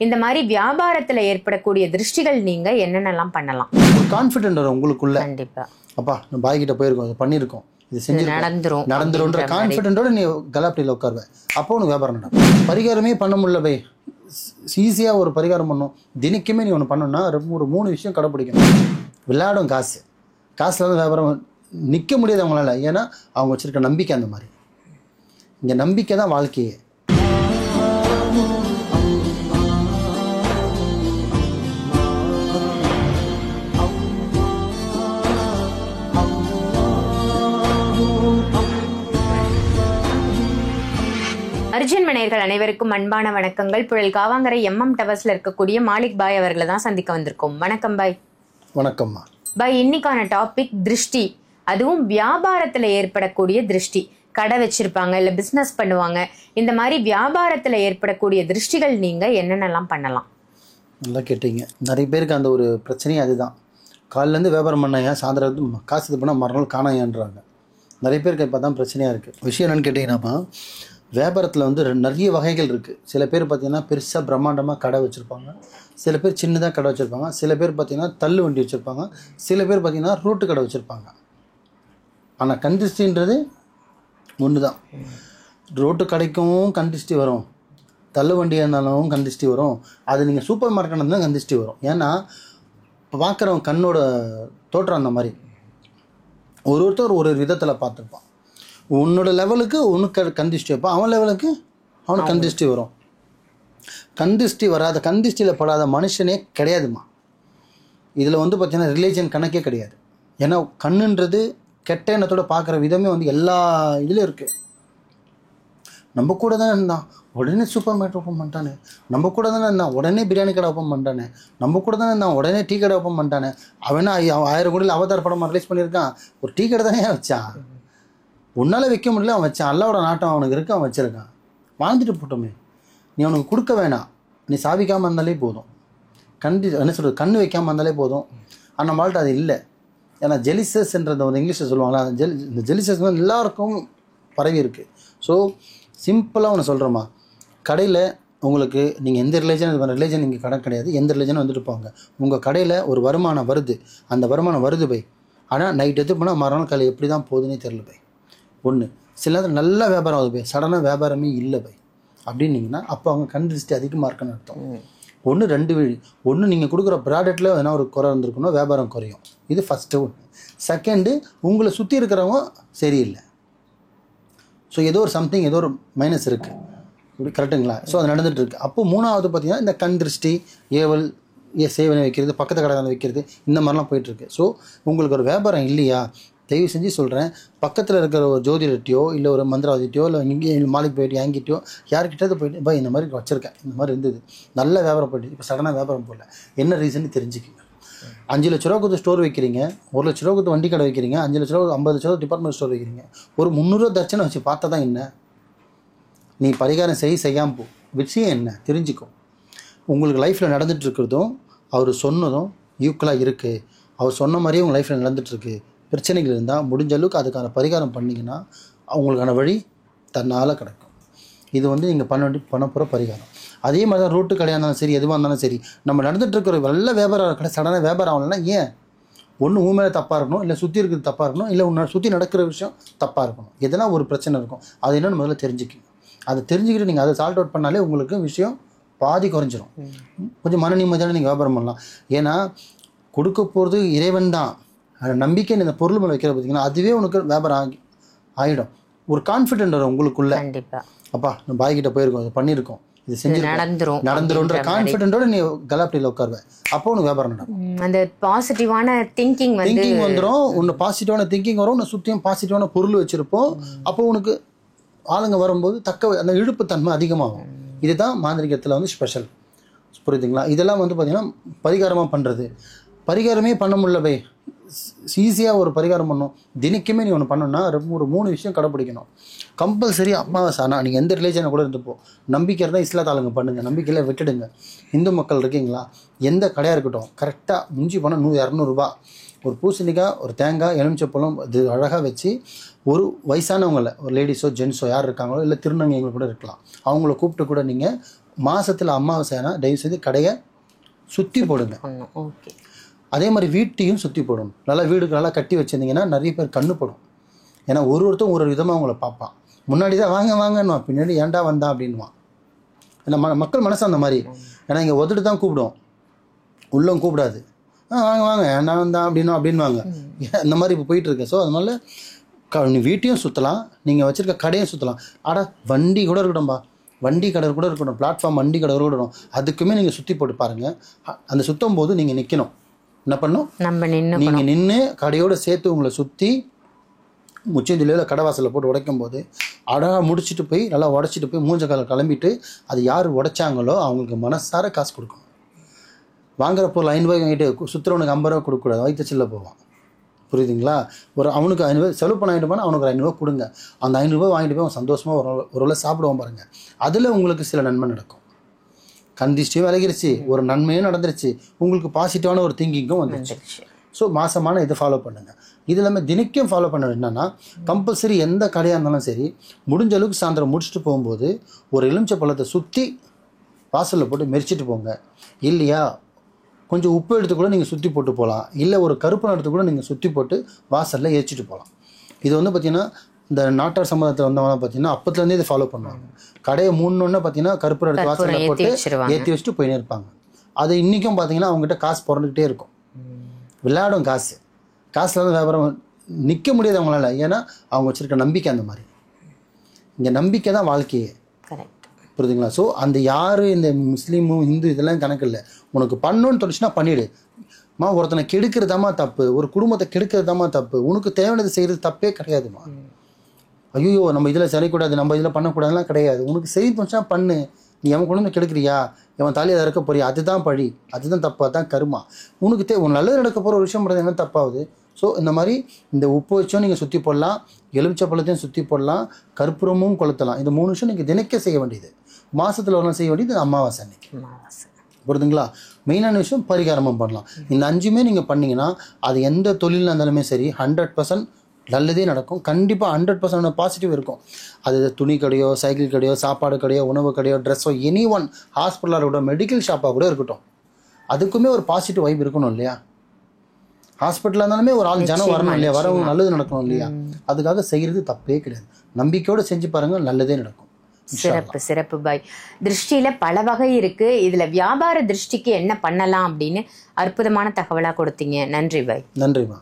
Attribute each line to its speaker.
Speaker 1: இந்த மாதிரி வியாபாரத்துல ஏற்படக்கூடிய திருஷ்டிகள் நீங்க என்னென்னலாம் பண்ணலாம்?
Speaker 2: ஒரு கான்ஃபிடென்ட் வரும் உங்களுக்குள்ள.
Speaker 1: கண்டிப்பா.
Speaker 2: அப்பா நம்ம பாய் கிட்ட போயிருக்கோம், இது பண்ணியிருக்கோம், இது செஞ்சு நடந்துரும்ன்ற கான்ஃபிடென்ட்டோட நீ கலாப்டியில் உட்காருவேன். அப்போ உனக்கு வியாபாரம் நடக்கும். பரிகாரமே பண்ண முடியல பை, ஈஸியாக ஒரு பரிகாரம் பண்ணும். தினக்குமே நீ ஒன்று பண்ணணும்னா ஒரு 3 விஷயம் கடைப்பிடிக்கணும். விளையாடும் காசு, காசில் வந்து வியாபாரம் நிற்க முடியாது அவங்களால. ஏன்னா அவங்க வச்சுருக்க நம்பிக்கை அந்த மாதிரி. இங்கே நம்பிக்கை தான் வாழ்க்கையே.
Speaker 1: அர்ஜுன் மனையர்கள் அனைவருக்கும் அன்பான வணக்கங்கள். புழல் காவாங்கரை MM டவர்ஸ்ல இருக்கக்கூடிய மாலிக் பாய் அவர்களை தான் சந்திக்க வந்திருக்கோம். வணக்கம் பாய்.
Speaker 2: வணக்கம்மா
Speaker 1: பாய். இன்னைக்கான டாபிக் திருஷ்டி, அதுவும் வியாபாரத்துல ஏற்படக்கூடிய திருஷ்டி. கடை வச்சிருப்பாங்க, இல்ல பிசினஸ் பண்ணுவாங்க, இந்த மாதிரி வியாபாரத்துல ஏற்படக்கூடிய திருஷ்டிகள் நீங்க என்னென்னலாம் பண்ணலாம்?
Speaker 2: நல்லா கேட்டீங்க. நிறைய பேருக்கு அந்த ஒரு பிரச்சனையே அதுதான். காலிலேருந்து வியாபாரம் பண்ணாயா, சாயந்தரம் காசு இது பண்ணால் மறுநாள் காணாயான்றாங்க. நிறைய பேருக்கு இப்போ தான் பிரச்சனையாக இருக்குது. விஷயம் என்னென்னு கேட்டிங்கன்னாப்பா, வியாபாரத்தில் வந்து நிறைய வகைகள் இருக்குது. சில பேர் பார்த்திங்கன்னா பெருசாக பிரம்மாண்டமாக கடை வச்சுருப்பாங்க, சில பேர் சின்னதாக கடை வச்சுருப்பாங்க, சில பேர் பார்த்திங்கன்னா தள்ளு வண்டி வச்சுருப்பாங்க, சில பேர் பார்த்திங்கன்னா ரோட்டு கடை வச்சுருப்பாங்க. ஆனால் கண்டிஸ்டின்றது ஒன்று தான். ரோட்டு கடைக்கும் கண்டிஸ்டி வரும், தள்ளு வண்டியாக இருந்தாலும் கண்டிஸ்டி வரும். அது நீங்கள் சூப்பர் மார்க்கெட் இருந்தால் கண்டிஸ்டி வரும். ஏன்னா பார்க்குறவங்க கண்ணோட தோற்றம் அந்த மாதிரி. ஒருத்தர் ஒரு விதத்தில் பார்த்துருப்பான். உன்னோட லெவலுக்கு உனக்கு கந்திஷ்டி வைப்பான், அவன் லெவலுக்கு அவனுக்கு கந்திஷ்டி வரும். கந்திஷ்டி வராத, கந்திஷ்டியில் படாத மனுஷனே கிடையாதுமா. இதில் வந்து பார்த்தீங்கன்னா ரிலீஜன் கணக்கே கிடையாது. ஏன்னா கண்ணுன்றது கெட்ட எண்ணத்தோட பார்க்குற விதமே வந்து எல்லா இதுலையும் இருக்குது. நம்ம கூட தானே இருந்தான் உடனே சூப்பர் மார்க்கெட் ஓப்பன் பண்ணிட்டானே, நம்ம கூட தானே இருந்தான் உடனே பிரியாணி கடை ஓப்பன் பண்ணிட்டானே, நம்ம கூட தானே இருந்தான் உடனே டீ கடை ஓப்பன் பண்ணிட்டானே. அவனா 1000 கோடியில் அவதார் படம் ரிலீஸ் பண்ணியிருக்கான், ஒரு டீ கடை தானே வச்சான். உன்னால் வைக்க முடியல, அவன் வச்சான். அல்லாவோட நாட்டம் அவனுக்கு இருக்கு, அவன் வச்சிருக்கான். வாழ்ந்துட்டு போட்டோமே, நீ அவனுக்கு கொடுக்க வேணாம். நீ சாவிக்காமல் இருந்தாலே போதும். என்ன சொல்கிறது, கண்ணு வைக்காமல் இருந்தாலே போதும். ஆனால் நம்மள்ட்ட அது இல்லை. ஏன்னா ஜெலிசஸ்ன்றத வந்து இங்கிலீஷில் சொல்லுவாங்களா, இந்த ஜெலிசஸ் வந்து எல்லாருக்கும் பரவி இருக்குது. ஸோ சிம்பிளாக ஒன்று சொல்கிறோமா, கடையில் உங்களுக்கு நீங்கள் எந்த ரிலேஜன் நீங்கள் கடை கிடையாது, எந்த ரிலேஜனும் வந்துட்டு போங்க. உங்கள் கடையில் ஒரு வருமானம் வருது, அந்த வருமானம் வருது பை. ஆனால் நைட் எடுத்து போனால் மறுநாள் காலை எப்படி தான் போகுதுன்னே தெரியல பை. ஒன்று சில நேரத்தில் நல்ல வியாபாரம் ஆகுது பை, சடனாக வியாபாரமே இல்லை பை அப்படின்னீங்கன்னா அப்போ அவங்க கண் திருஷ்டி அதிகமாக இருக்குன்னு அர்த்தம். ஒன்று 2 வழி. ஒன்று நீங்கள் கொடுக்குற ப்ராடக்டில் எதனா ஒரு குறை இருந்திருக்கணும், வியாபாரம் குறையும். இது ஃபஸ்ட்டு ஒன்று. செகண்டு, உங்களை சுற்றி இருக்கிறவங்க சரியில்லை. ஸோ ஏதோ ஒரு சம்திங், ஏதோ ஒரு மைனஸ் இருக்குது, இப்படி கரெக்டுங்களா? ஸோ அது நடந்துகிட்டு இருக்குது. அப்போ 3வது பார்த்தீங்கன்னா இந்த கண் திருஷ்டி, ஏவல், சேவனை வைக்கிறது, பக்கத்து கடையில் வைக்கிறது, இந்த மாதிரிலாம் போயிட்டுருக்கு. ஸோ உங்களுக்கு ஒரு வியாபாரம் இல்லையா, தயவு செஞ்சு சொல்கிறேன், பக்கத்தில் இருக்கிற ஒரு ஜோதிடர்கிட்டையோ இல்லை ஒரு மந்திரவாதிட்டையோ இல்லை இங்கே மாலிக் போயிட்டு என்கிட்டயோ யார்கிட்டயாவது போயிட்டு பா இந்த மாதிரி வச்சுருக்கேன், இந்த மாதிரி இருந்தது, நல்ல வியாபாரம் போயிட்டு இப்போ சடனாக வியாபாரம் போடல, என்ன ரீசன் தெரிஞ்சுக்கிங்க. 5 லட்ச ரூபா கொடுத்து ஸ்டோர் வைக்கிறீங்க, 1 லட்ச ரூபா கொடுத்து வண்டி கடை வைக்கிறீங்க, 5 லட்ச ரூபா 50 லட்ச ரூபா டிபார்ட்மெண்ட் ஸ்டோர் வைக்கிறீங்க, ஒரு 300 ரூபா தர்ச்சனை வச்சு பார்த்தா தான் என்ன. நீ பரிகாரம் செய்யாமல் போ, விஷயம் என்ன தெரிஞ்சுக்கும். உங்களுக்கு லைஃப்பில் நடந்துகிட்ருக்கிறதும் அவர் சொன்னதும் ஈக்குவலாக இருக்குது. அவர் சொன்ன மாதிரியே உங்கள் லைஃப்பில் நடந்துகிட்ருக்கு. பிரச்சனைகள் இருந்தால் முடிஞ்ச அளவுக்கு அதுக்கான பரிகாரம் பண்ணிங்கன்னா அவங்களுக்கான வழி தன்னால் கிடைக்கும். இது வந்து நீங்கள் பண்ண போகிற பரிகாரம். அதே மாதிரி தான் ரோட்டு கடையாக இருந்தாலும் சரி, எதுவாக இருந்தாலும் சரி, நம்ம நடந்துகிட்ருக்கிற நல்ல வியாபாரம் கடை சடனாக வியாபாரம் ஆகலைன்னா ஏன்? ஒன்று உன் மேலே தப்பாக இருக்கணும், இல்லை சுற்றி இருக்கிறது தப்பாக இருக்கணும், இல்லை உன்னை சுற்றி நடக்கிற விஷயம் தப்பாக இருக்கணும். எதனா ஒரு பிரச்சனை இருக்கும். அது என்னென்னு முதல்ல தெரிஞ்சுக்கணும். அதை தெரிஞ்சுக்கிட்டு நீங்கள் அதை சால்ட் அவுட் பண்ணாலே உங்களுக்கு விஷயம் பாதி குறைஞ்சிரும். கொஞ்சம் மன நிம்மதியான நீங்கள் வியாபாரம் பண்ணலாம். ஏன்னா கொடுக்க போகிறது இறைவன் தான். அந்த நம்பிக்கை இந்த பொருள் மேலே வைக்கிற பார்த்தீங்கன்னா அதுவே உனக்கு வியாபாரம் ஆகிடும். ஒரு கான்ஃபிடென்ட் வரும் உங்களுக்குள்ள. அப்பா நம்ம பாய் கிட்ட போயிருக்கோம், இது பண்ணியிருக்கோம், இது செஞ்சு நடந்துரும்ன்ற கான்ஃபிடென்ட்டோட நீ கலாப்டியில் உட்காருவேன். அப்போ உனக்கு வியாபாரம் நடக்கும். அந்த
Speaker 1: பாசிட்டிவான திங்கிங்
Speaker 2: வந்துடும். உன்னை பாசிட்டிவான திங்கிங் வரும். உன்னை சுற்றியும் பாசிட்டிவான பொருள் வச்சுருப்போம். அப்போ உனக்கு ஆளுங்க வரும்போது அந்த இழுப்பு தன்மை அதிகமாகும். இதுதான் மாந்திரிகத்தில் வந்து ஸ்பெஷல். புரியுதுங்களா? இதெல்லாம் வந்து பார்த்திங்கன்னா பரிகாரமாக பண்ணுறது. பரிகாரமே பண்ண முடியல, ஈஸியாக ஒரு பரிகாரம் பண்ணணும். தினக்குமே நீ ஒன்று பண்ணணும்னா ஒரு 3 விஷயம் கடைப்பிடிக்கணும். கம்பல்சரி அமாவாசை. ஆனால் நீங்கள் எந்த ரிலேஜனை கூட இருந்துப்போ, நம்பிக்கை இருந்தால் இஸ்லாத் ஆளுங்க பண்ணுங்கள், நம்பிக்கையில் விட்டுடுங்க. இந்து மக்கள் இருக்கீங்களா, எந்த கடையாக இருக்கட்டும், கரெக்டாக மிஞ்சி போனால் 100-200 ரூபா ஒரு பூசணிக்காய், ஒரு தேங்காய், எலுமிச்சப்பழம் இது அழகாக வச்சு ஒரு வயசானவங்களை, ஒரு லேடிஸோ ஜென்ஸோ யார் இருக்காங்களோ, இல்லை திருநங்கைகள் கூட இருக்கலாம், அவங்கள கூப்பிட்டு கூட நீங்கள் மாசத்துல அமாவாசைனா தயவு செய்து கடையை சுற்றி போடுங்க.
Speaker 1: ஓகே.
Speaker 2: அதே மாதிரி வீட்டையும் சுற்றி போடணும். நல்லா வீடுக்கு நல்லா கட்டி வச்சிருந்தீங்கன்னா நிறைய பேர் கண்ணு படும். ஏன்னா ஒருத்தரும் ஒரு விதமாக அவங்கள பார்ப்பான். முன்னாடி தான் வாங்க வாங்கன்னுவான், பின்னாடி ஏன்டா வந்தா அப்படின்வான். ஏன்னா மக்கள் மனசு அந்த மாதிரி. ஏன்னா இங்கே ஒதுட்டு தான் கூப்பிடும், உள்ளம் கூப்பிடாது. வாங்க வாங்க ஏன்டா வந்தா அப்படின்வாங்க. இந்த மாதிரி இப்போ போயிட்டு இருக்கு. ஸோ அதனால வீட்டையும் சுற்றலாம், நீங்கள் வச்சுருக்க கடையும் சுற்றலாம். வண்டி கூட இருக்கட்டும்பா, வண்டி கடை கூட இருக்கட்டும், பிளாட்ஃபார்ம் வண்டி கடை கூட இருக்கட்டும், அதுக்குமே நீங்கள் சுற்றி போட்டு பாருங்கள். அந்த சுற்றும் போது நீங்கள் நிற்கணும். என்ன பண்ணணும்? நீங்கள் நின்று கடையோடு சேர்த்து உங்களை சுற்றி முச்சந்திலையில் கடை வாசலில் போட்டு உடைக்கும் போது அழகாக முடிச்சுட்டு போய் நல்லா உடச்சிட்டு போய் மூஞ்ச காலம் கிளம்பிட்டு அது யார் உடைச்சாங்களோ அவங்களுக்கு மனசார காசு கொடுக்கணும். வாங்குற பொருள் 5 ரூபாய் வாங்கிட்டு சுற்றுறவனுக்கு 50 ரூபா கொடுக்கக்கூடாது, வயிற்றுச்சில்ல போவான். புரியுதுங்களா? அவனுக்கு 5 ரூபாய் செலவு பண்ண வாங்கிட்டு போனால் அவனுக்கு ஒரு 5 ரூபா கொடுங்க. அந்த 5 ரூபாய் வாங்கிட்டு போய் அவன் சந்தோஷமாக ஒரு வேளை சாப்பிடுவான் பாருங்கள். அதில் உங்களுக்கு சில நன்மை நடக்கும். கந்திஷ்டியும் விலகிருச்சு, ஒரு நன்மையும் நடந்துருச்சு, உங்களுக்கு பாசிட்டிவான ஒரு திங்கிங்கும் வந்துருச்சு. ஸோ மாசமான இதை ஃபாலோ பண்ணுங்கள். இது இல்லாமல் தினைக்கும் ஃபாலோ பண்ண என்னென்னா, கம்பல்சரி எந்த கடையாக இருந்தாலும் சரி முடிஞ்ச அளவுக்கு சாயந்தரம் முடிச்சுட்டு போகும்போது ஒரு எலுமிச்சை பழத்தை சுற்றி வாசலில் போட்டு மெரிச்சிட்டு போங்க. இல்லையா கொஞ்சம் உப்பு எடுத்து கூட நீங்கள் சுற்றி போட்டு போகலாம். இல்லை ஒரு கருப்பு எடுத்து கூட நீங்கள் சுற்றி போட்டு வாசலில் ஏற்றிட்டு போகலாம். இது பார்த்திங்கன்னா இந்த நாட்டார் சமுதாயத்தில் வந்தவங்க பார்த்தீங்கன்னா அப்பத்துலேருந்தே இதை ஃபாலோ பண்ணுவாங்க. கடையை மூணுன்னு பார்த்தீங்கன்னா கருப்பு எடுத்து வாசலில் போட்டு ஏற்றி வச்சுட்டு போயினே இருப்பாங்க. அது இன்றைக்கும் பார்த்தீங்கன்னா அவங்ககிட்ட காசு பிறந்துக்கிட்டே இருக்கும். விளையாடும் காசில் வந்து வியாபாரம் நிற்க முடியாது அவங்களால. ஏன்னா அவங்க வச்சுருக்க நம்பிக்கை அந்த மாதிரி. இங்கே நம்பிக்கை தான் வாழ்க்கையே. புரியுதுங்களா? ஸோ அந்த யார் இந்த முஸ்லீமும் இந்து இதெல்லாம் கணக்கு இல்லை. உனக்கு பண்ணணும்னு தோணுச்சுன்னா பண்ணிவிடு. ஒருத்தனை கெடுக்கிறதாமா தப்பு, ஒரு குடும்பத்தை கெடுக்கிறதாமா தப்பு. உனக்கு தேவையானது செய்கிறது தப்பே கிடையாதுமா. ஐயோ நம்ம இதில் செய்யக்கூடாது, நம்ம இதில் பண்ணக்கூடாதுலாம் கிடையாது. உனக்கு செய்ய தோணுச்சா பண்ணு. நீ அவன் கொண்டு வந்து கெடுக்கிறியா, இவன் தாலியை அதை இருக்க போறியா, அதுதான் பழி, அதுதான் தப்பு, அதுதான் கருமா. உனக்கு உன் நல்லது நடக்க போகிற ஒரு விஷயம் பண்ணுறது என்ன தப்பாகுது? ஸோ இந்த மாதிரி இந்த உப்பு வச்சும் நீங்கள் சுற்றி போடலாம், எலுமிச்சை பழத்தையும் சுற்றி போடலாம், கற்பூரமும் கொளுத்தலாம். இந்த 3 விஷயம் நீங்கள் தினைக்க செய்ய வேண்டியது. மாதத்தில் ஒரு நாள் செய்ய வேண்டியது அமாவாசை அன்னைக்கு. புரியுதுங்களா? மெயினான விஷயம் பரிகாரமும் பண்ணலாம். இந்த 5மே நீங்கள் பண்ணிங்கன்னா அது எந்த தொழிலாக இருந்தாலுமே சரி 100% நல்லதே நடக்கும். கண்டிப்பாக 100% பாசிட்டிவ் இருக்கும். அது துணி கடையோ, சைக்கிள் கடையோ, சாப்பாடு கடையோ, உணவு கடையோ, ட்ரெஸ்ஸோ, எனி ஒன், ஹாஸ்பிட்டலாக இருக்கட்டும், மெடிக்கல் ஷாப்பாக கூட இருக்கட்டும், அதுக்குமே ஒரு பாசிட்டிவ் வைப் இருக்கணும் இல்லையா? ஹாஸ்பிட்டலாக இருந்தாலுமே ஒரு ஆள் ஜனம் வரணும் இல்லையா? வரவும் நல்லது நடக்கணும் இல்லையா? அதுக்காக செய்கிறது தப்பே கிடையாது. நம்பிக்கையோடு செஞ்சு பாருங்கள், நல்லதே நடக்கும்.
Speaker 1: சிறப்பு பாய். திருஷ்டியில பல வகை இருக்கு. இதுல வியாபார திருஷ்டிக்கு என்ன பண்ணலாம் அப்படின்னு அற்புதமான தகவலா கொடுத்தீங்க. நன்றி பாய்.
Speaker 2: நன்றிமா.